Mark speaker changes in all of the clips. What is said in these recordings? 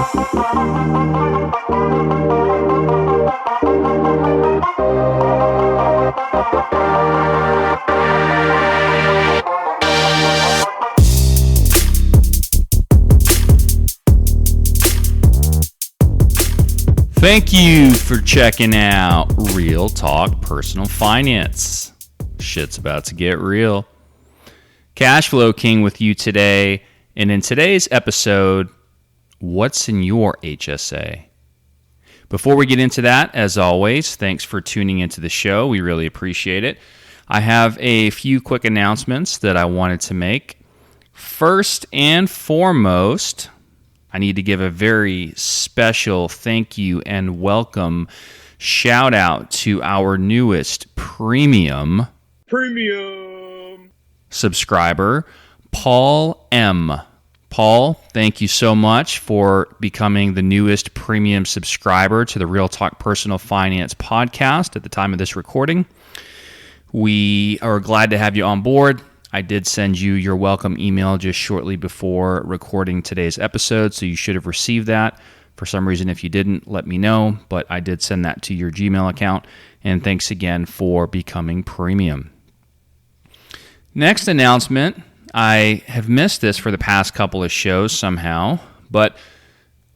Speaker 1: Thank you for checking out Real Talk Personal Finance. Shit's about to get real. Cashflow King with you today, and in today's episode, what's in your HSA? Before we get into that, as always, thanks for tuning into the show. We really appreciate it. I have a few quick announcements that I wanted to make. First and foremost, I need to give a very special thank you and welcome shout out to our newest premium subscriber, Paul M. Paul, thank you so much for becoming the newest premium subscriber to the Real Talk Personal Finance podcast at the time of this recording. We are glad to have you on board. I did send you your welcome email just shortly before recording today's episode, so you should have received that. For some reason, if you didn't, let me know, but I did send that to your Gmail account, and thanks again for becoming premium. Next announcement, I have missed this for the past couple of shows somehow, but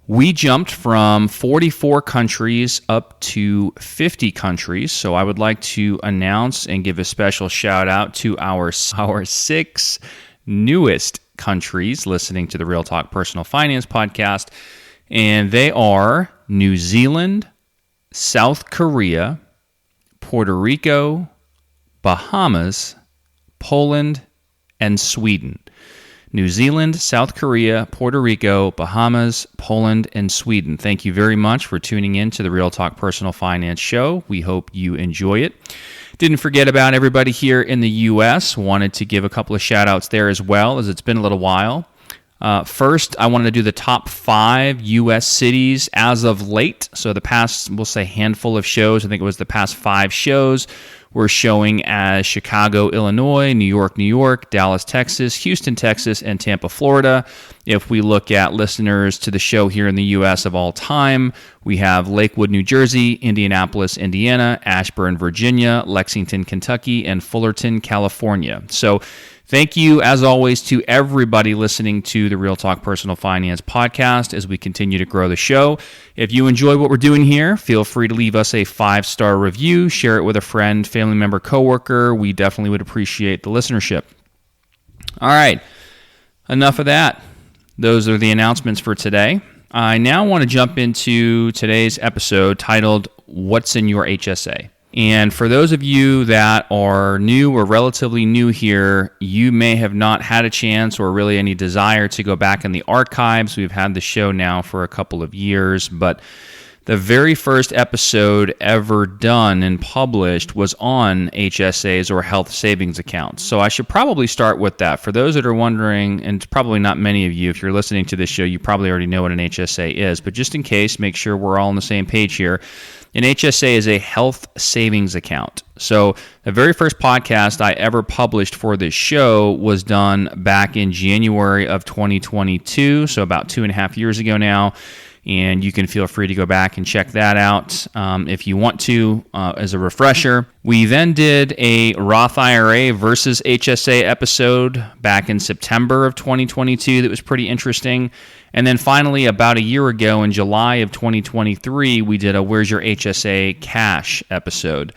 Speaker 1: we jumped from 44 countries up to 50 countries, so I would like to announce and give a special shout out to our 6 newest countries listening to the Real Talk Personal Finance podcast, and they are New Zealand, South Korea, Puerto Rico, Bahamas, Poland, and Sweden. New Zealand, South Korea, Puerto Rico, Bahamas, Poland, and Sweden. Thank you very much for tuning in to the Real Talk Personal Finance show. We hope you enjoy it. Didn't forget about everybody here in the U.S. Wanted to give a couple of shout-outs there as well, as it's been a little while. First, I wanted to do the top 5 U.S. cities as of late. So the past, we'll say, handful of shows, I think it was the past 5 shows, we're showing as Chicago, Illinois, New York, Dallas, Texas, Houston, Texas, and Tampa, Florida. If we look at listeners to the show here in the U.S. of all time, we have Lakewood, New Jersey, Indianapolis, Indiana, Ashburn, Virginia, Lexington, Kentucky, and Fullerton, California. So thank you, as always, to everybody listening to the Real Talk Personal Finance podcast as we continue to grow the show. If you enjoy what we're doing here, feel free to leave us a 5-star review, share it with a friend, family member, coworker. We definitely would appreciate the listenership. All right, enough of that. Those are the announcements for today. I now want to jump into today's episode titled, What's in Your HSA? And for those of you that are new or relatively new here, you may have not had a chance or really any desire to go back in the archives. We've had the show now for a couple of years, but the very first episode ever done and published was on HSAs or health savings accounts. So I should probably start with that. For those that are wondering, and probably not many of you, if you're listening to this show, you probably already know what an HSA is, but just in case, make sure we're all on the same page here. An HSA is a health savings account. So the very first podcast I ever published for this show was done back in January of 2022, so about 2.5 years ago now. And you can feel free to go back and check that out if you want to as a refresher. We then did a Roth IRA versus HSA episode back in September of 2022 that was pretty interesting. And then finally, about a year ago in July of 2023, we did a Where's Your HSA Cash episode.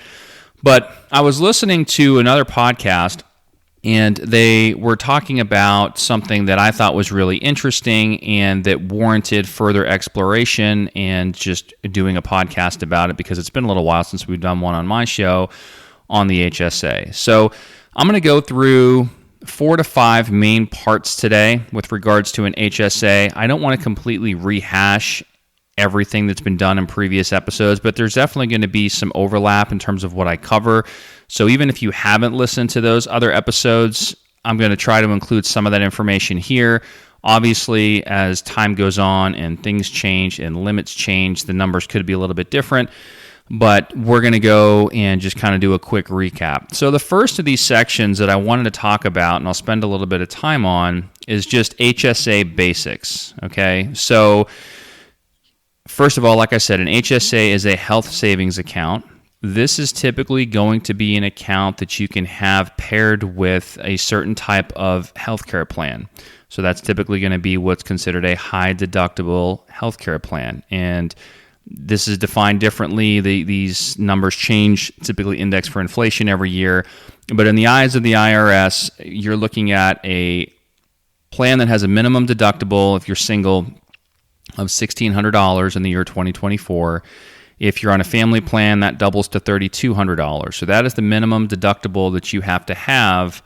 Speaker 1: But I was listening to another podcast, and they were talking about something that I thought was really interesting and that warranted further exploration and just doing a podcast about it, because it's been a little while since we've done one on my show on the HSA. So I'm going to go through 4 to 5 main parts today with regards to an HSA. I don't want to completely rehash everything that's been done in previous episodes, but there's definitely going to be some overlap in terms of what I cover. So even if you haven't listened to those other episodes, I'm going to try to include some of that information here. Obviously, as time goes on and things change and limits change, the numbers could be a little bit different, but we're going to go and just kind of do a quick recap. So the first of these sections that I wanted to talk about, and I'll spend a little bit of time on, is just HSA basics, okay? So First of all, like I said, an HSA is a health savings account. This is typically going to be an account that you can have paired with a certain type of healthcare plan. So that's typically going to be what's considered a high deductible healthcare plan. And this is defined differently. These numbers change, typically indexed for inflation every year. But in the eyes of the IRS, you're looking at a plan that has a minimum deductible, if you're single, of $1,600 in the year 2024. If you're on a family plan, that doubles to $3,200. So that is the minimum deductible that you have to have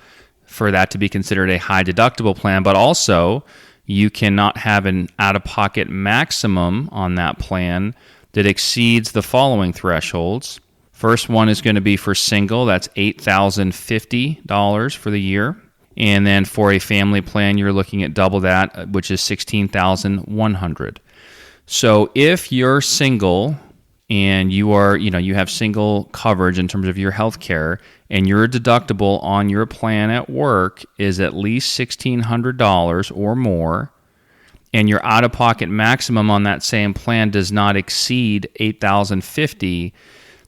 Speaker 1: for that to be considered a high deductible plan. But also, you cannot have an out-of-pocket maximum on that plan that exceeds the following thresholds. First one is going to be for single, that's $8,050 for the year. And then for a family plan, you're looking at double that, which is $16,100. So if you're single and you have single coverage in terms of your health care, and your deductible on your plan at work is at least $1,600 or more, and your out-of-pocket maximum on that same plan does not exceed $8,050,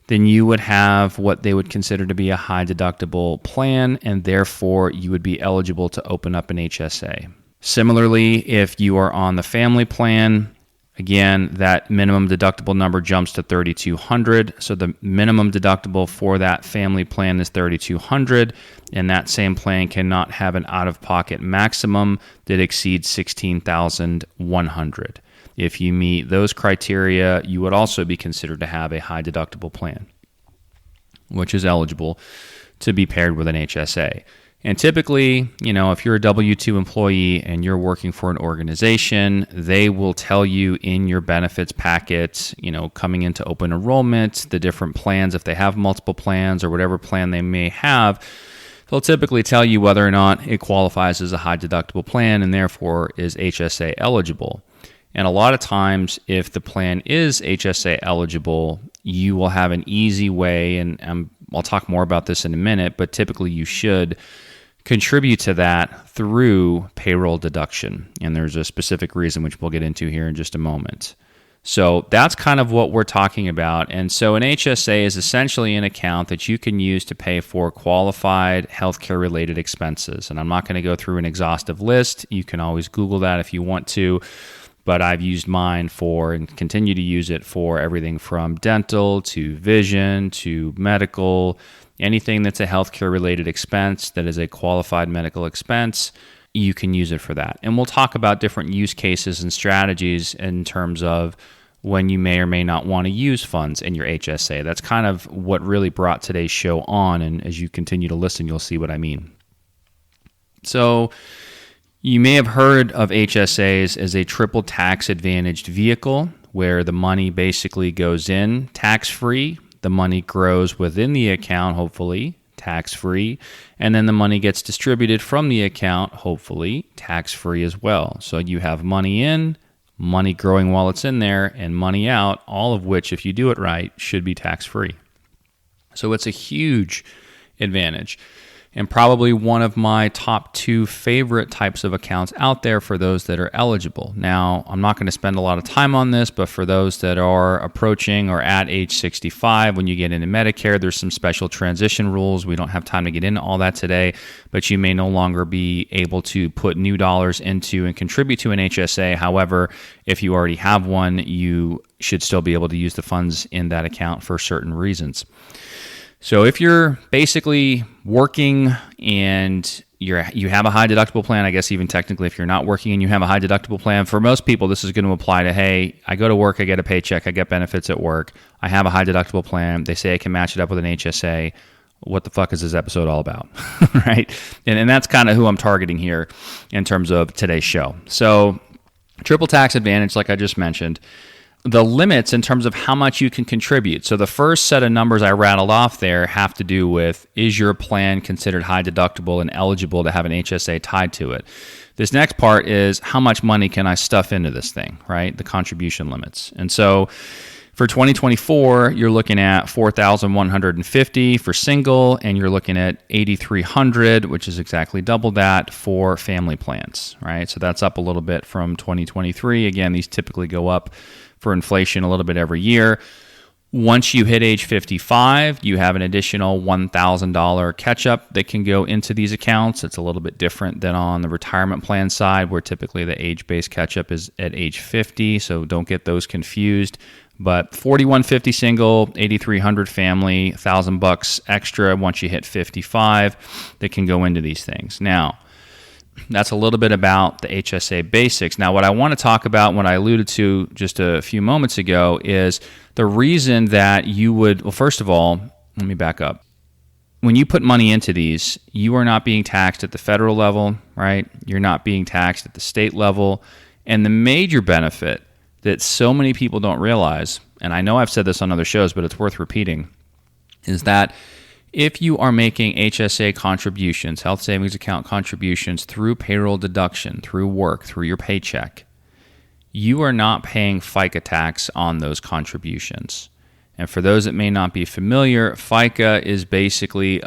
Speaker 1: then you would have what they would consider to be a high deductible plan, and therefore you would be eligible to open up an HSA. Similarly, if you are on the family plan, again, that minimum deductible number jumps to $3,200. So the minimum deductible for that family plan is $3,200, and that same plan cannot have an out-of-pocket maximum that exceeds $16,100. If you meet those criteria, you would also be considered to have a high deductible plan, which is eligible to be paired with an HSA. And typically, if you're a W-2 employee and you're working for an organization, they will tell you in your benefits packet, coming into open enrollment, the different plans, if they have multiple plans or whatever plan they may have, they'll typically tell you whether or not it qualifies as a high deductible plan and therefore is HSA eligible. And a lot of times, if the plan is HSA eligible, you will have an easy way, and I'll talk more about this in a minute, but typically you should contribute to that through payroll deduction. And there's a specific reason which we'll get into here in just a moment. So that's kind of what we're talking about. And so an HSA is essentially an account that you can use to pay for qualified healthcare related expenses. And I'm not going to go through an exhaustive list. You can always Google that if you want to. But I've used mine for and continue to use it for everything from dental to vision to medical, anything that's a healthcare related expense that is a qualified medical expense, you can use it for that. And we'll talk about different use cases and strategies in terms of when you may or may not want to use funds in your HSA. That's kind of what really brought today's show on. And as you continue to listen, you'll see what I mean. So you may have heard of HSAs as a triple tax advantaged vehicle where the money basically goes in tax-free, the money grows within the account, hopefully tax-free, and then the money gets distributed from the account, hopefully tax-free as well. So you have money in, money growing while it's in there, and money out, all of which, if you do it right, should be tax-free. So it's a huge advantage. And probably one of my top 2 favorite types of accounts out there for those that are eligible. Now, I'm not going to spend a lot of time on this, but for those that are approaching or at age 65, when you get into Medicare, there's some special transition rules. We don't have time to get into all that today, but you may no longer be able to put new dollars into and contribute to an HSA. However, if you already have one, you should still be able to use the funds in that account for certain reasons. So if you're basically working and you have a high deductible plan, I guess even technically if you're not working and you have a high deductible plan, for most people this is going to apply to, hey, I go to work, I get a paycheck, I get benefits at work, I have a high deductible plan, they say I can match it up with an HSA. What the fuck is this episode all about, right? And that's kind of who I'm targeting here in terms of today's show. So triple tax advantage, like I just mentioned. The limits in terms of how much you can contribute. So the first set of numbers I rattled off there have to do with, is your plan considered high deductible and eligible to have an HSA tied to it? This next part is, how much money can I stuff into this thing, right? The contribution limits. And so For 2024, you're looking at $4,150 for single, and you're looking at $8,300, which is exactly double that for family plans, right? So that's up a little bit from 2023. Again, these typically go up for inflation a little bit every year. Once you hit age 55, you have an additional $1,000 catch-up that can go into these accounts. It's a little bit different than on the retirement plan side, where typically the age-based catch-up is at age 50, so don't get those confused. But $4,150 single, $8,300 family, $1,000 extra once you hit 55 that can go into these things. Now, that's a little bit about the HSA basics. Now, what I want to talk about, what I alluded to just a few moments ago, is the reason that you would, well, first of all, let me back up. When you put money into these, you are not being taxed at the federal level, right? You're not being taxed at the state level. And the major benefit that so many people don't realize, and I know I've said this on other shows, but it's worth repeating, is that if you are making HSA contributions, health savings account contributions through payroll deduction, through work, through your paycheck, you are not paying FICA tax on those contributions. And for those that may not be familiar, FICA is basically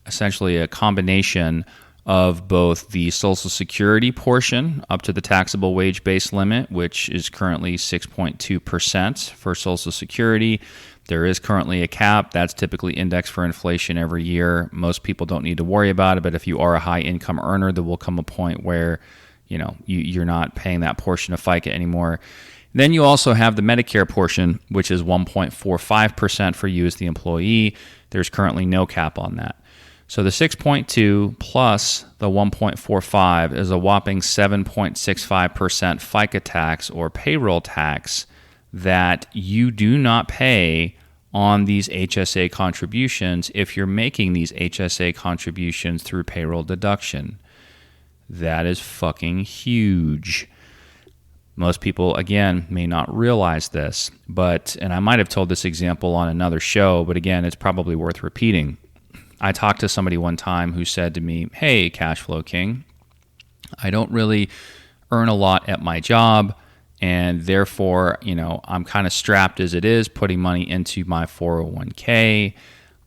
Speaker 1: essentially a combination of both the Social Security portion up to the taxable wage-based limit, which is currently 6.2% for Social Security. There is currently a cap. That's typically indexed for inflation every year. Most people don't need to worry about it, but if you are a high-income earner, there will come a point where you're not paying that portion of FICA anymore. Then you also have the Medicare portion, which is 1.45% for you as the employee. There's currently no cap on that. So the 6.2 plus the 1.45 is a whopping 7.65% FICA tax or payroll tax that you do not pay on these HSA contributions if you're making these HSA contributions through payroll deduction. That is fucking huge. Most people, again, may not realize this, and I might have told this example on another show, but again, it's probably worth repeating. I talked to somebody one time who said to me, "Hey, Cashflow King, I don't really earn a lot at my job, and therefore, I'm kind of strapped as it is putting money into my 401k.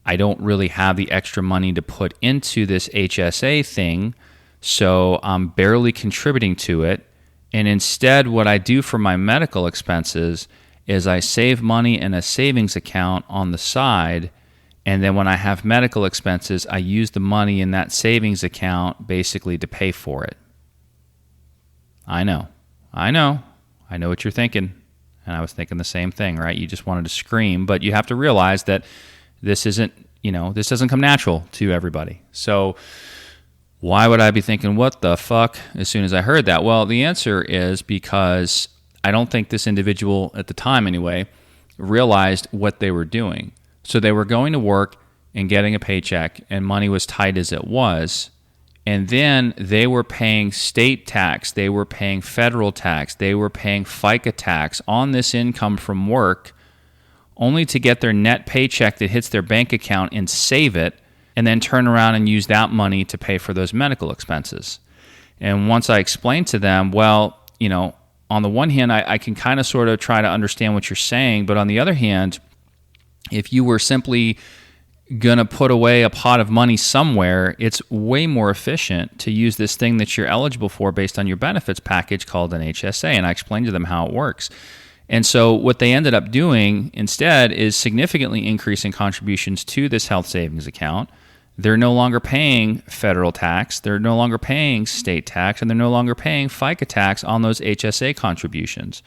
Speaker 1: I don't really have the extra money to put into this HSA thing, so I'm barely contributing to it. And instead, what I do for my medical expenses is I save money in a savings account on the side, and then when I have medical expenses, I use the money in that savings account basically to pay for it." I know what you're thinking. And I was thinking the same thing, right? You just wanted to scream, but you have to realize that this doesn't come natural to everybody. So why would I be thinking, what the fuck, as soon as I heard that? Well, the answer is because I don't think this individual, at the time anyway, realized what they were doing. So they were going to work and getting a paycheck, and money was tight as it was. And then they were paying state tax, they were paying federal tax, they were paying FICA tax on this income from work, only to get their net paycheck that hits their bank account and save it, and then turn around and use that money to pay for those medical expenses. And once I explained to them, well, on the one hand, I can kind of sort of try to understand what you're saying, but on the other hand, if you were simply going to put away a pot of money somewhere, it's way more efficient to use this thing that you're eligible for based on your benefits package called an HSA. And I explained to them how it works. And so what they ended up doing instead is significantly increasing contributions to this health savings account. They're no longer paying federal tax, they're no longer paying state tax, and they're no longer paying FICA tax on those HSA contributions.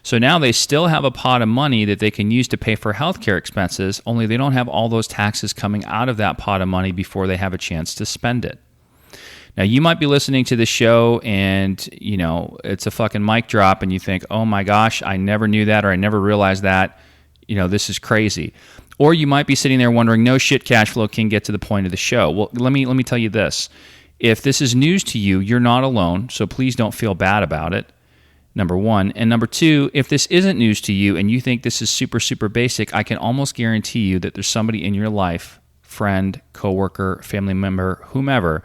Speaker 1: So now they still have a pot of money that they can use to pay for healthcare expenses, only they don't have all those taxes coming out of that pot of money before they have a chance to spend it. Now, you might be listening to this show and, it's a fucking mic drop and you think, oh my gosh, I never knew that, or I never realized that. This is crazy. Or you might be sitting there wondering, no shit, Cashflow King, get to the point of the show. Well, let me tell you this. If this is news to you, you're not alone, so please don't feel bad about it, number one. And number two, if this isn't news to you and you think this is super, super basic, I can almost guarantee you that there's somebody in your life, friend, coworker, family member, whomever,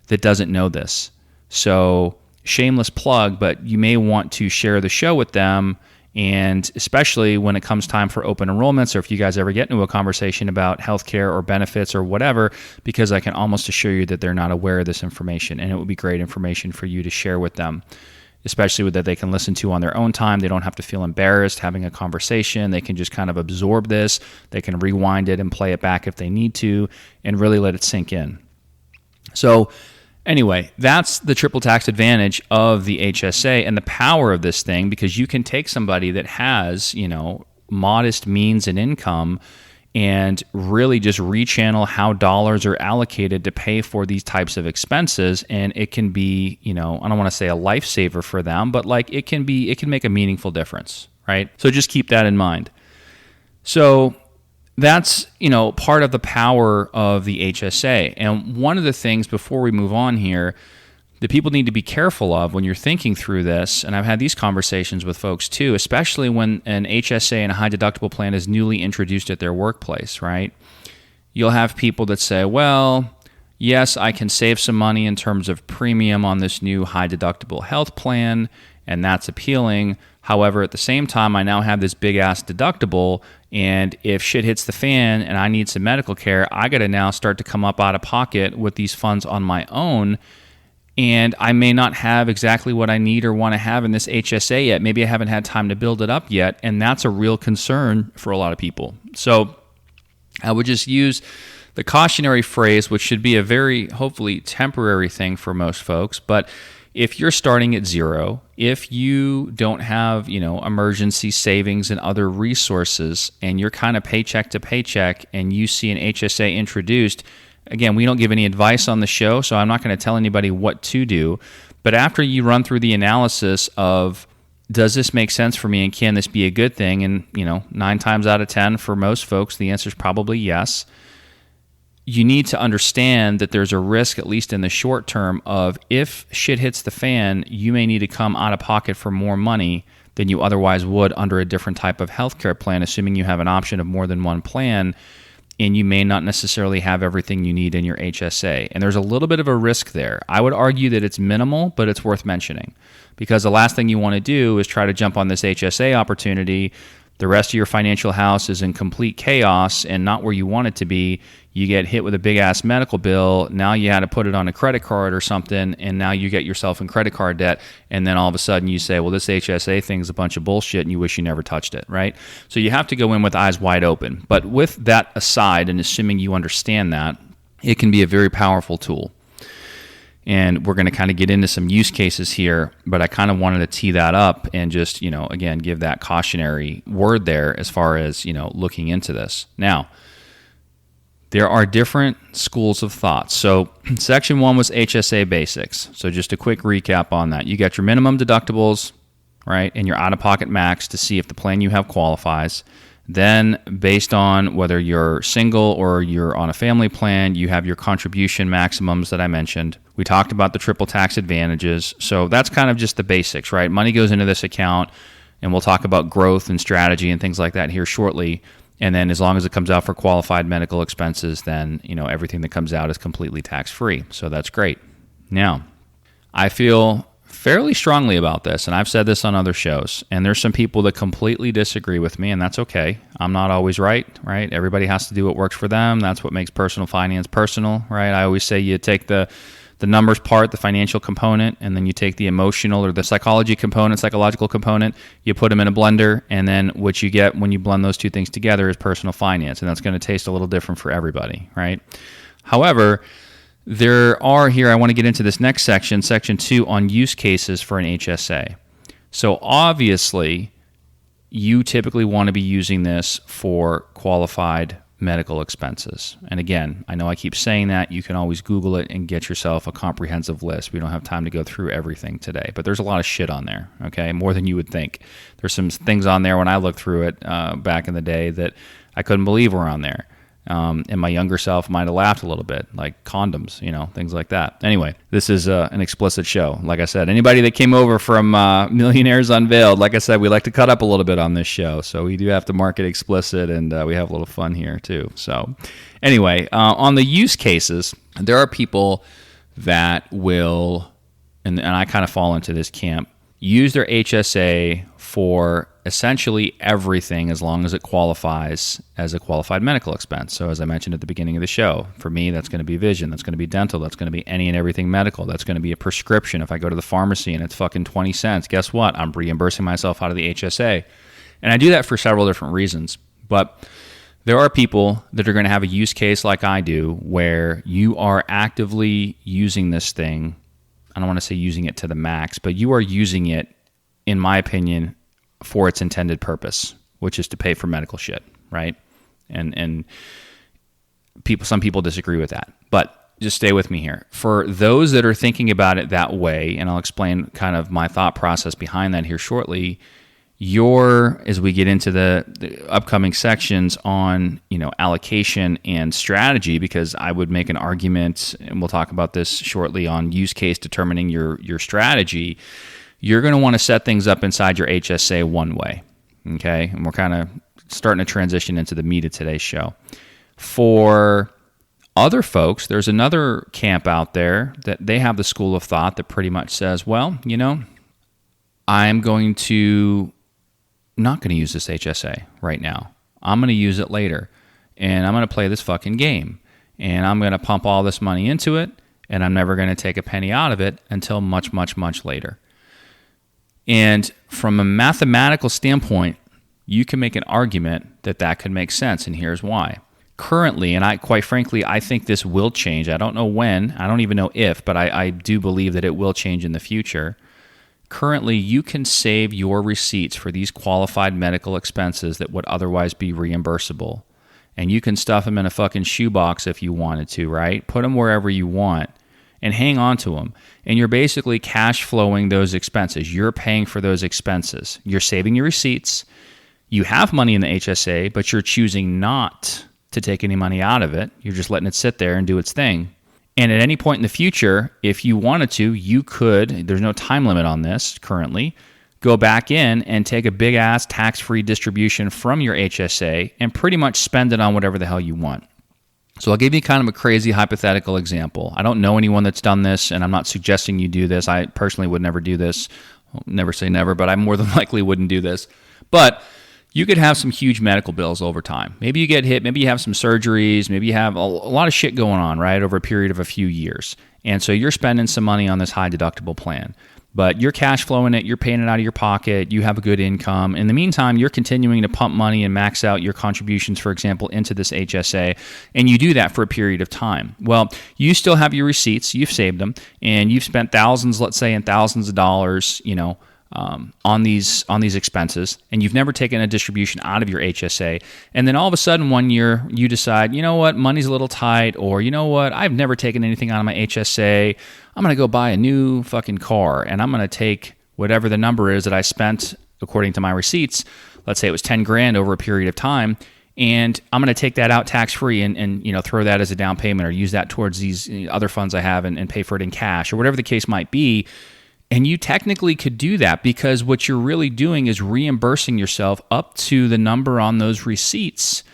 Speaker 1: that doesn't know this. So shameless plug, but you may want to share the show with them And especially when it comes time for open enrollments, or if you guys ever get into a conversation about healthcare or benefits or whatever, because I can almost assure you that they're not aware of this information, and it would be great information for you to share with them, especially with that they can listen to on their own time. They don't have to feel embarrassed having a conversation. They can just kind of absorb this. They can rewind it and play it back if they need to, and really let it sink in. So anyway, that's the triple tax advantage of the HSA and the power of this thing, because you can take somebody that has, modest means and income and really just rechannel how dollars are allocated to pay for these types of expenses. And it can be, I don't want to say a lifesaver for them, but it can make a meaningful difference, right? So just keep that in mind. So that's, part of the power of the HSA. And one of the things before we move on here that people need to be careful of when you're thinking through this, and I've had these conversations with folks too, especially when an HSA and a high deductible plan is newly introduced at their workplace, right? You'll have people that say, well, yes, I can save some money in terms of premium on this new high deductible health plan, and that's appealing. However, at the same time, I now have this big ass deductible, and if shit hits the fan and I need some medical care, I got to now start to come up out of pocket with these funds on my own, and I may not have exactly what I need or want to have in this HSA yet. Maybe I haven't had time to build it up yet, and that's a real concern for a lot of people. So I would just use the cautionary phrase, which should be a very, hopefully, temporary thing for most folks, but if you're starting at zero, if you don't have, emergency savings and other resources, and you're kind of paycheck to paycheck, and you see an HSA introduced, again, we don't give any advice on the show, so I'm not going to tell anybody what to do. But after you run through the analysis of, does this make sense for me, and can this be a good thing? And, 9 times out of 10 for most folks, the answer is probably yes. You need to understand that there's a risk, at least in the short term, of if shit hits the fan, you may need to come out of pocket for more money than you otherwise would under a different type of healthcare plan, assuming you have an option of more than one plan, and you may not necessarily have everything you need in your HSA. And there's a little bit of a risk there. I would argue that it's minimal, but it's worth mentioning, because the last thing you want to do is try to jump on this HSA opportunity. The rest of your financial house is in complete chaos and not where you want it to be. You get hit with a big-ass medical bill. Now you had to put it on a credit card or something, and now you get yourself in credit card debt, and then all of a sudden you say, well, this HSA thing's a bunch of bullshit, and you wish you never touched it, right? So you have to go in with eyes wide open. But with that aside, and assuming you understand that, it can be a very powerful tool. And we're going to kind of get into some use cases here, but I kind of wanted to tee that up and just, again, give that cautionary word there as far as, looking into this. Now, there are different schools of thought. So section 1 was HSA basics. So just a quick recap on that. You got your minimum deductibles, right, and your out-of-pocket max to see if the plan you have qualifies. Then, based on whether you're single or you're on a family plan, you have your contribution maximums that I mentioned. We talked about the triple tax advantages. So that's kind of just the basics, right? Money goes into this account, and we'll talk about growth and strategy and things like that here shortly. And then as long as it comes out for qualified medical expenses, then, everything that comes out is completely tax-free. So that's great. Now, I feel fairly strongly about this, and I've said this on other shows, and there's some people that completely disagree with me, and that's okay. I'm not always right? Everybody has to do what works for them. That's what makes personal finance personal, right? I always say you take the numbers part, the financial component, and then you take the emotional or the psychological component, you put them in a blender, and then what you get when you blend those two things together is personal finance, and that's going to taste a little different for everybody, right? However, there are here, I want to get into this next section, section 2, on use cases for an HSA. So obviously, you typically want to be using this for qualified medical expenses. And again, I know I keep saying that. You can always Google it and get yourself a comprehensive list. We don't have time to go through everything today, but there's a lot of shit on there, okay? More than you would think. There's some things on there when I looked through it back in the day that I couldn't believe were on there. And my younger self might have laughed a little bit, like condoms, things like that. Anyway, this is an explicit show. Like I said, anybody that came over from Millionaires Unveiled, like I said, we like to cut up a little bit on this show. So we do have to mark it explicit, and we have a little fun here too. So anyway, on the use cases, there are people that will, and I kind of fall into this camp, use their HSA for essentially everything as long as it qualifies as a qualified medical expense. So as I mentioned at the beginning of the show, for me, that's going to be vision, that's going to be dental, that's going to be any and everything medical, that's going to be a prescription. If I go to the pharmacy and it's fucking 20 cents, guess what? I'm reimbursing myself out of the HSA. And I do that for several different reasons. But there are people that are going to have a use case like I do where you are actively using this thing. I don't want to say using it to the max, but you are using it, in my opinion, for its intended purpose, which is to pay for medical shit, right? And some people disagree with that, but just stay with me here. For those that are thinking about it that way, and I'll explain kind of my thought process behind that here shortly, as we get into the upcoming sections on, allocation and strategy, because I would make an argument, and we'll talk about this shortly, on use case determining your strategy. You're going to want to set things up inside your HSA one way, okay? And we're kind of starting to transition into the meat of today's show. For other folks, there's another camp out there that they have the school of thought that pretty much says, well, I'm not going to use this HSA right now. I'm going to use it later, and I'm going to play this fucking game, and I'm going to pump all this money into it, and I'm never going to take a penny out of it until much, much, much later. And from a mathematical standpoint, you can make an argument that could make sense, and here's why. Currently, and quite frankly, I think this will change. I don't know when, I don't even know if, but I do believe that it will change in the future. Currently, you can save your receipts for these qualified medical expenses that would otherwise be reimbursable. And you can stuff them in a fucking shoebox if you wanted to, right? Put them wherever you want and hang on to them. And you're basically cash flowing those expenses. You're paying for those expenses. You're saving your receipts. You have money in the HSA, but you're choosing not to take any money out of it. You're just letting it sit there and do its thing. And at any point in the future, if you wanted to, you could, there's no time limit on this currently, go back in and take a big-ass tax-free distribution from your HSA and pretty much spend it on whatever the hell you want. So I'll give you kind of a crazy hypothetical example. I don't know anyone that's done this, and I'm not suggesting you do this. I personally would never do this. I'll never say never, but I more than likely wouldn't do this. But you could have some huge medical bills over time. Maybe you get hit, maybe you have some surgeries, maybe you have a lot of shit going on, right, over a period of a few years. And so you're spending some money on this high deductible plan. But you're cash flowing it, you're paying it out of your pocket, you have a good income. In the meantime, you're continuing to pump money and max out your contributions, for example, into this HSA, and you do that for a period of time. Well, you still have your receipts, you've saved them, and you've spent thousands, let's say, and thousands of dollars, on these expenses, and you've never taken a distribution out of your HSA, and then all of a sudden one year you decide, you know what, money's a little tight, or you know what, I've never taken anything out of my HSA, I'm going to go buy a new fucking car, and I'm going to take whatever the number is that I spent according to my receipts, let's say it was 10 grand over a period of time, and I'm going to take that out tax-free and throw that as a down payment or use that towards these other funds I have and pay for it in cash or whatever the case might be. And you technically could do that because what you're really doing is reimbursing yourself up to the number on those receipts.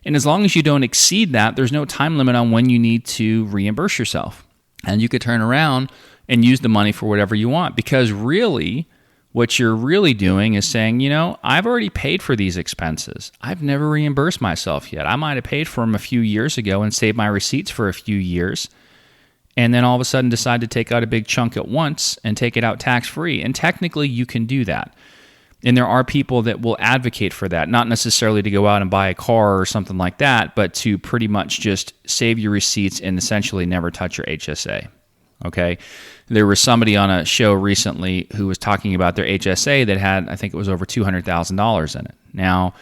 Speaker 1: And as long as you don't exceed that, there's no time limit on when you need to reimburse yourself. And you could turn around and use the money for whatever you want, because really what you're really doing is saying, I've already paid for these expenses. I've never reimbursed myself yet. I might have paid for them a few years ago and saved my receipts for a few years, and then all of a sudden decide to take out a big chunk at once and take it out tax-free. And technically you can do that. And there are people that will advocate for that, not necessarily to go out and buy a car or something like that, but to pretty much just save your receipts and essentially never touch your HSA. Okay? There was somebody on a show recently who was talking about their HSA that had, I think it was over $200,000 in it. Now,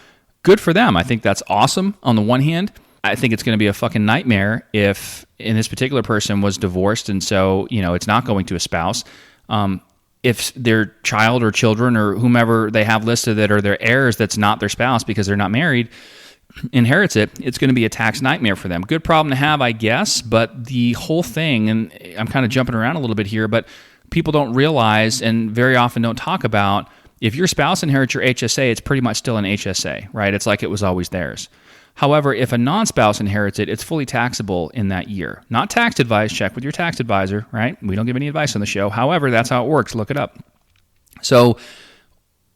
Speaker 1: good for them. I think that's awesome on the one hand. I think it's going to be a fucking nightmare if, and this particular person was divorced, and so, it's not going to a spouse. If their child or children or whomever they have listed that are their heirs that's not their spouse because they're not married inherits it, it's going to be a tax nightmare for them. Good problem to have, I guess, but the whole thing, and I'm kind of jumping around a little bit here, but people don't realize and very often don't talk about, if your spouse inherits your HSA, it's pretty much still an HSA, right? It's like it was always theirs. However, if a non-spouse inherits it, it's fully taxable in that year. Not tax advised, check with your tax advisor, right? We don't give any advice on the show. However, that's how it works. Look it up. So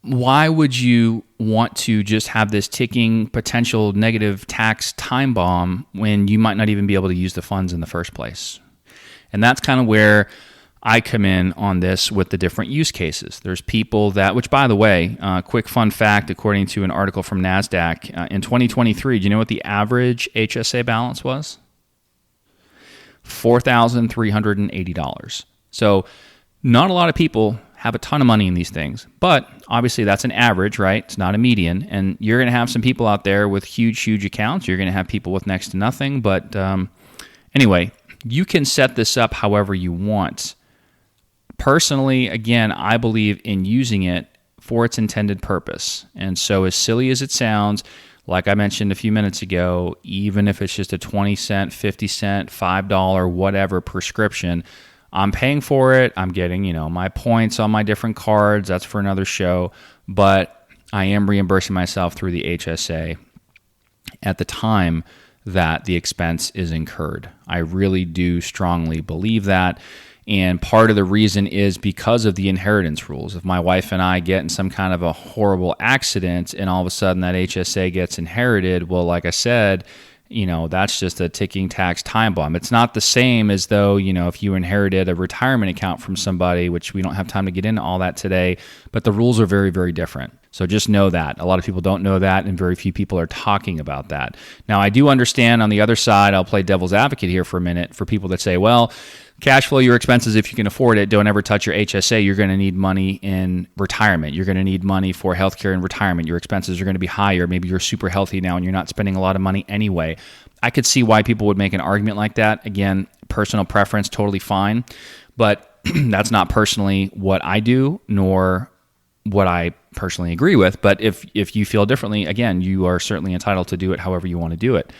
Speaker 1: why would you want to just have this ticking potential negative tax time bomb when you might not even be able to use the funds in the first place? And that's kind of where I come in on this with the different use cases. There's people that, which by the way, quick fun fact, according to an article from NASDAQ, in 2023, do you know what the average HSA balance was? $4,380. So not a lot of people have a ton of money in these things, but obviously that's an average, right? It's not a median, and you're going to have some people out there with huge accounts. You're going to have people with next to nothing, but anyway, you can set this up however you want. Personally, again, I believe in using it for its intended purpose, and so as silly as it sounds, like I mentioned a few minutes ago, even if it's just a 20 cent, 50 cent, $5, whatever prescription, I'm paying for it. I'm getting, my points on my different cards. That's for another show. But I am reimbursing myself through the HSA at the time that the expense is incurred. I really do strongly believe that. And part of the reason is because of the inheritance rules. If my wife and I get in some kind of a horrible accident and all of a sudden that HSA gets inherited, well, like I said, that's just a ticking tax time bomb. It's not the same as though, if you inherited a retirement account from somebody, which we don't have time to get into all that today, but the rules are very, very different. So just know that. A lot of people don't know that, and very few people are talking about that. Now, I do understand on the other side, I'll play devil's advocate here for a minute, for people that say, well, cash flow your expenses if you can afford it. Don't ever touch your HSA. You're going to need money in retirement. You're going to need money for healthcare in retirement. Your expenses are going to be higher. Maybe you're super healthy now and you're not spending a lot of money anyway. I could see why people would make an argument like that. Again, personal preference, totally fine. But that's not personally what I do, nor what I personally agree with. But if you feel differently, again, you are certainly entitled to do it however you want to do it.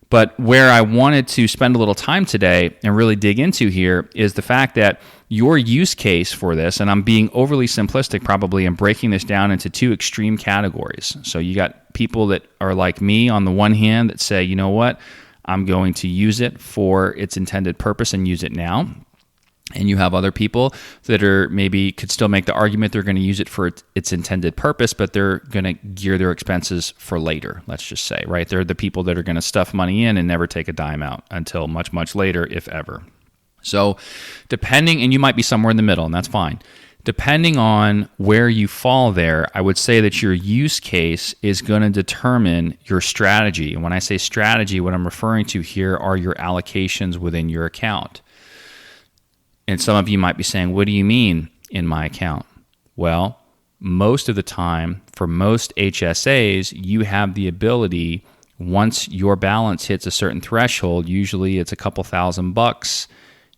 Speaker 1: But where I wanted to spend a little time today and really dig into here is the fact that your use case for this, and I'm being overly simplistic probably and breaking this down into two extreme categories. So you got people that are like me on the one hand that say, you know what, I'm going to use it for its intended purpose and use it now. And you have other people that are maybe could still make the argument they're going to use it for its intended purpose, but they're going to gear their expenses for later, let's just say, right? They're the people that are going to stuff money in and never take a dime out until much, much later, if ever. So depending, and you might be somewhere in the middle, and that's fine. Depending on where you fall there, I would say that your use case is going to determine your strategy. And when I say strategy, what I'm referring to here are your allocations within your account. And some of you might be saying, what do you mean in my account? Well, most of the time, for most HSAs, you have the ability, once your balance hits a certain threshold, usually it's a couple $1,000,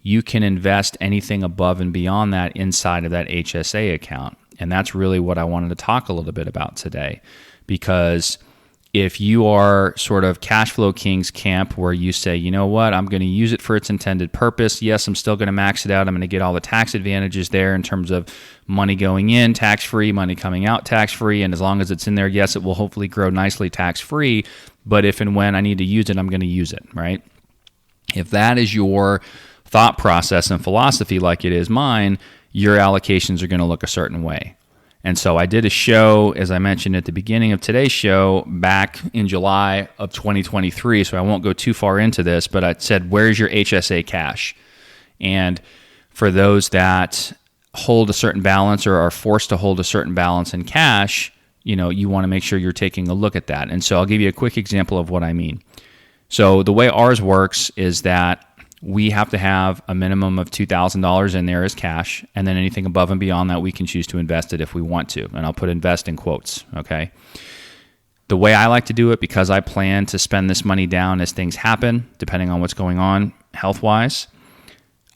Speaker 1: you can invest anything above and beyond that inside of that HSA account. And that's really what I wanted to talk a little bit about today, because if you are sort of cash flow kings camp where you say, you know what, I'm going to use it for its intended purpose. Yes, I'm still going to max it out. I'm going to get all the tax advantages there in terms of money going in tax-free, money coming out tax-free. And as long as it's in there, yes, it will hopefully grow nicely tax-free. But if and when I need to use it, I'm going to use it, right? If that is your thought process and philosophy like it is mine, your allocations are going to look a certain way. And so I did a show, as I mentioned at the beginning of today's show, back in July of 2023, so I won't go too far into this, but I said, where's your HSA cash? And for those that hold a certain balance or are forced to hold a certain balance in cash, you want to make sure you're taking a look at that. And so I'll give you a quick example of what I mean. So the way ours works is that we have to have a minimum of $2,000 in there as cash, and then anything above and beyond that, we can choose to invest it if we want to. And I'll put invest in quotes, okay? The way I like to do it, because I plan to spend this money down as things happen, depending on what's going on health-wise,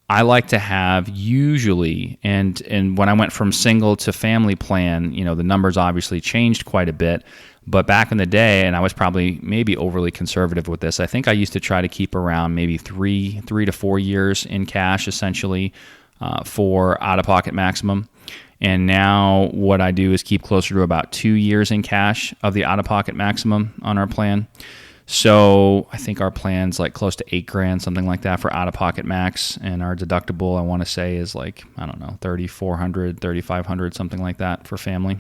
Speaker 1: I like to have usually, and when I went from single to family plan, the numbers obviously changed quite a bit. But back in the day, and I was probably maybe overly conservative with this, I think I used to try to keep around maybe 3 to 4 years in cash, essentially, for out-of-pocket maximum. And now what I do is keep closer to about 2 years in cash of the out-of-pocket maximum on our plan. So I think our plan's like close to $8,000, something like that for out-of-pocket max. And our deductible, I want to say, is like, I don't know, $3,400, $3,500, something like that for family.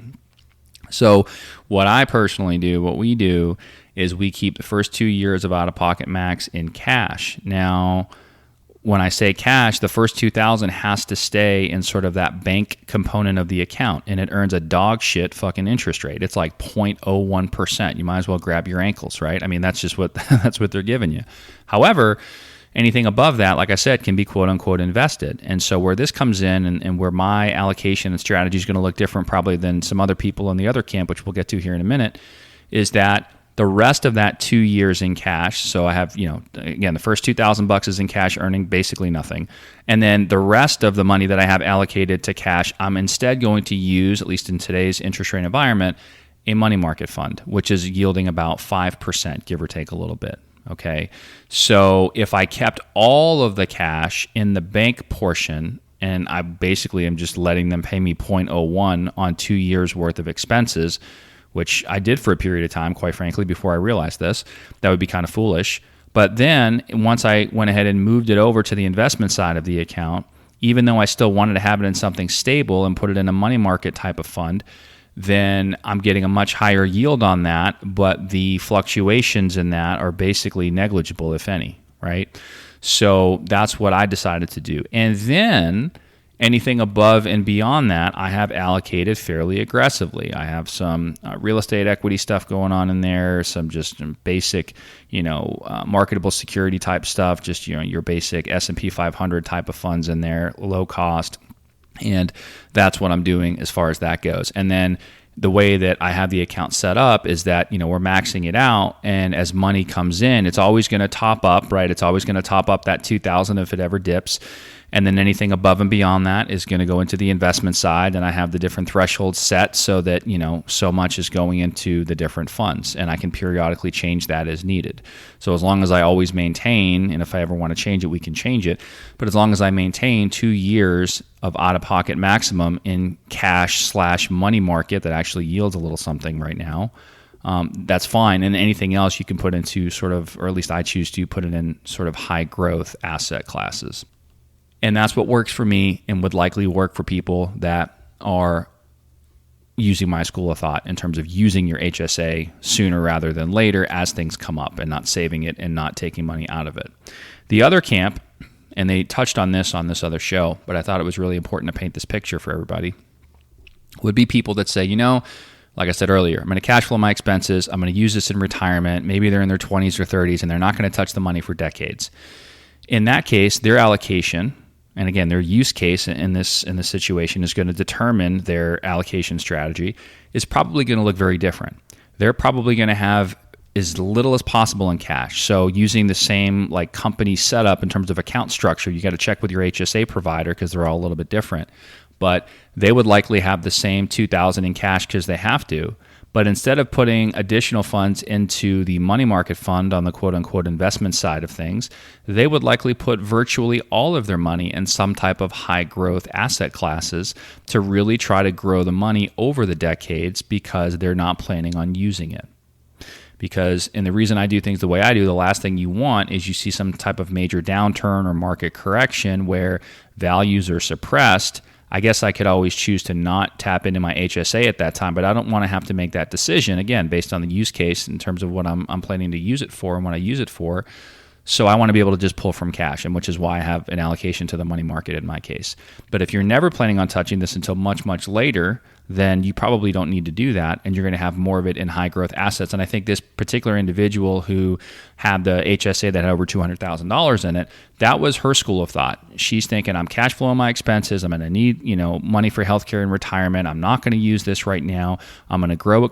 Speaker 1: So what I personally do, what we do, is we keep the first 2 years of out-of-pocket max in cash. Now, when I say cash, the first 2,000 has to stay in sort of that bank component of the account, and it earns a dog shit fucking interest rate. It's like 0.01%. You might as well grab your ankles, right? I mean, that's just what that's what they're giving you. However, anything above that, like I said, can be quote unquote invested. And so where this comes in, and where my allocation and strategy is going to look different probably than some other people in the other camp, which we'll get to here in a minute, is that the rest of that 2 years in cash. So I have, again, the first $2,000 is in cash, earning basically nothing. And then the rest of the money that I have allocated to cash, I'm instead going to use, at least in today's interest rate environment, a money market fund, which is yielding about 5%, give or take a little bit. Okay. So if I kept all of the cash in the bank portion, and I basically am just letting them pay me 0.01 on 2 years worth of expenses, which I did for a period of time, quite frankly, before I realized this, that would be kind of foolish. But then once I went ahead and moved it over to the investment side of the account, even though I still wanted to have it in something stable and put it in a money market type of fund, then I'm getting a much higher yield on that, but the fluctuations in that are basically negligible, if any, right? So that's what I decided to do. And then anything above and beyond that, I have allocated fairly aggressively. I have some real estate equity stuff going on in there, some just basic, marketable security type stuff, just, your basic S&P 500 type of funds in there, low cost. And that's what I'm doing as far as that goes. And then the way that I have the account set up is that, we're maxing it out, and as money comes in, it's always going to top up, right? It's always going to top up that 2,000 if it ever dips. And then anything above and beyond that is going to go into the investment side. And I have the different thresholds set so that, so much is going into the different funds. And I can periodically change that as needed. So as long as I always maintain, and if I ever want to change it, we can change it. But as long as I maintain 2 years of out-of-pocket maximum in cash/money market that actually yields a little something right now, that's fine. And anything else you can put into sort of, or at least I choose to put it in sort of high growth asset classes. And that's what works for me and would likely work for people that are using my school of thought in terms of using your HSA sooner rather than later as things come up, and not saving it and not taking money out of it. The other camp, and they touched on this other show, but I thought it was really important to paint this picture for everybody, would be people that say, like I said earlier, I'm going to cash flow my expenses. I'm going to use this in retirement. Maybe they're in their 20s or 30s and they're not going to touch the money for decades. In that case, their allocation, and again, their use case in this situation is going to determine their allocation strategy, is probably going to look very different. They're probably going to have as little as possible in cash. So using the same company setup in terms of account structure, you got to check with your HSA provider because they're all a little bit different. But they would likely have the same $2,000 in cash because they have to. But instead of putting additional funds into the money market fund on the quote-unquote investment side of things, they would likely put virtually all of their money in some type of high-growth asset classes to really try to grow the money over the decades because they're not planning on using it. And the reason I do things the way I do, the last thing you want is you see some type of major downturn or market correction where values are suppressed. I guess I could always choose to not tap into my HSA at that time, but I don't want to have to make that decision, again, based on the use case in terms of what I'm planning to use it for and what I use it for. So I want to be able to just pull from cash, and which is why I have an allocation to the money market in my case. But if you're never planning on touching this until much, much later, then you probably don't need to do that, and you're going to have more of it in high growth assets. And I think this particular individual who had the HSA that had over $200,000 in it, that was her school of thought. She's thinking, I'm cash flowing my expenses. I'm going to need, money for healthcare and retirement. I'm not going to use this right now. I'm going to grow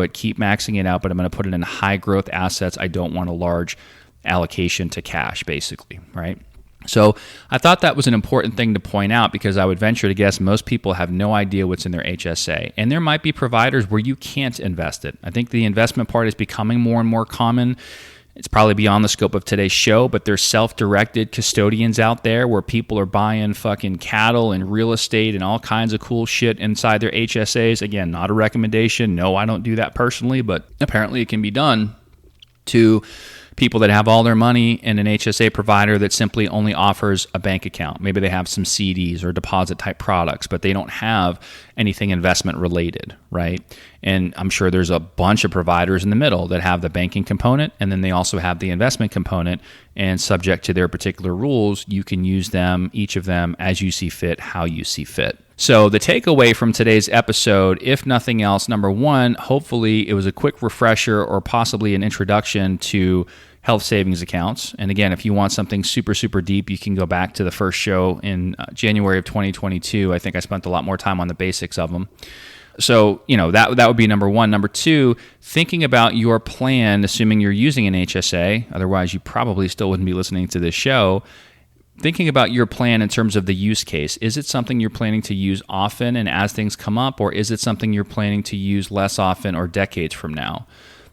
Speaker 1: it, keep maxing it out, but I'm going to put it in high growth assets. I don't want a large allocation to cash, basically, right? So I thought that was an important thing to point out because I would venture to guess most people have no idea what's in their HSA. And there might be providers where you can't invest it. I think the investment part is becoming more and more common. It's probably beyond the scope of today's show, but there's self-directed custodians out there where people are buying fucking cattle and real estate and all kinds of cool shit inside their HSAs. Again, not a recommendation. No, I don't do that personally, but apparently it can be done to people that have all their money in an HSA provider that simply only offers a bank account. Maybe they have some CDs or deposit type products, but they don't have anything investment related, right? And I'm sure there's a bunch of providers in the middle that have the banking component, and then they also have the investment component. And subject to their particular rules, you can use them, each of them, as you see fit, how you see fit. So the takeaway from today's episode, if nothing else, number one, hopefully it was a quick refresher or possibly an introduction to health savings accounts. And again, if you want something super, super deep, you can go back to the first show in January of 2022. I think I spent a lot more time on the basics of them. So, that would be number one. Number two, thinking about your plan, assuming you're using an HSA, otherwise you probably still wouldn't be listening to this show. Thinking about your plan in terms of the use case. Is it something you're planning to use often and as things come up, or is it something you're planning to use less often or decades from now?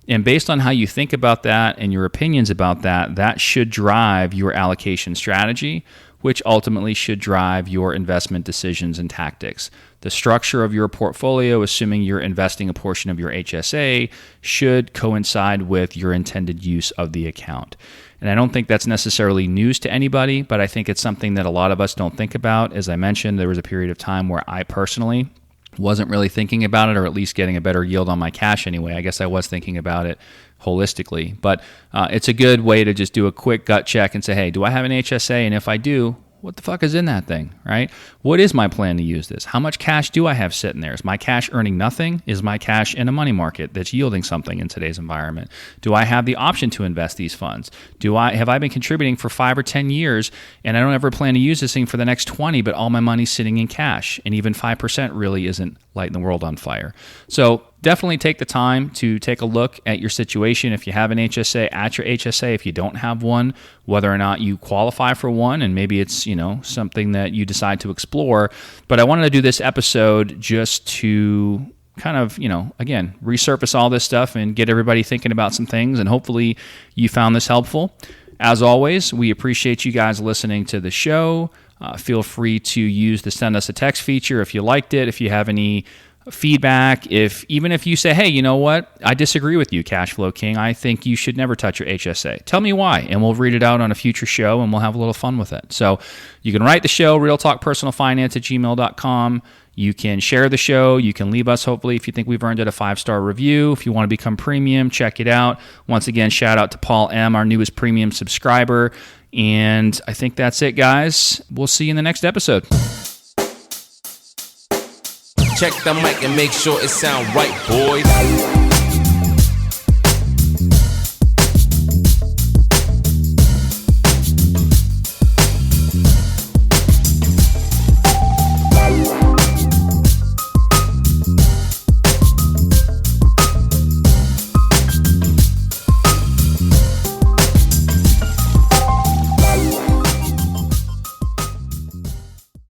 Speaker 1: And based on how you think about that and your opinions about that, that should drive your allocation strategy, which ultimately should drive your investment decisions and tactics. The structure of your portfolio, assuming you're investing a portion of your HSA, should coincide with your intended use of the account. And I don't think that's necessarily news to anybody, but I think it's something that a lot of us don't think about. As I mentioned, there was a period of time where I personally wasn't really thinking about it, or at least getting a better yield on my cash anyway. I guess I was thinking about it holistically. But it's a good way to just do a quick gut check and say, hey, do I have an HSA? And if I do, what the fuck is in that thing, right? What is my plan to use this? How much cash do I have sitting there? Is my cash earning nothing? Is my cash in a money market that's yielding something in today's environment? Do I have the option to invest these funds? Have I been contributing for 5 or 10 years and I don't ever plan to use this thing for the next 20, but all my money's sitting in cash, and even 5% really isn't lighting the world on fire? So definitely take the time to take a look at your situation. If you have an HSA, at your HSA. If you don't have one, whether or not you qualify for one, and maybe it's something that you decide to explore. But I wanted to do this episode just to kind of, again, resurface all this stuff and get everybody thinking about some things. And hopefully you found this helpful. As always, we appreciate you guys listening to the show. Feel free to use the send us a text feature if you liked it. If you have any feedback, even if you say, hey, you know what, I disagree with you, Cashflow King, I think you should never touch your HSA. Tell me why, and we'll read it out on a future show, and we'll have a little fun with it. So you can write the show, realtalkpersonalfinance@gmail.com. You can share the show. You can leave us, hopefully, if you think we've earned it, a 5-star review. If you want to become premium, check it out. Once again, shout out to Paul M., our newest premium subscriber. And I think that's it, guys. We'll see you in the next episode.
Speaker 2: Check the mic and make sure it sound right, boys.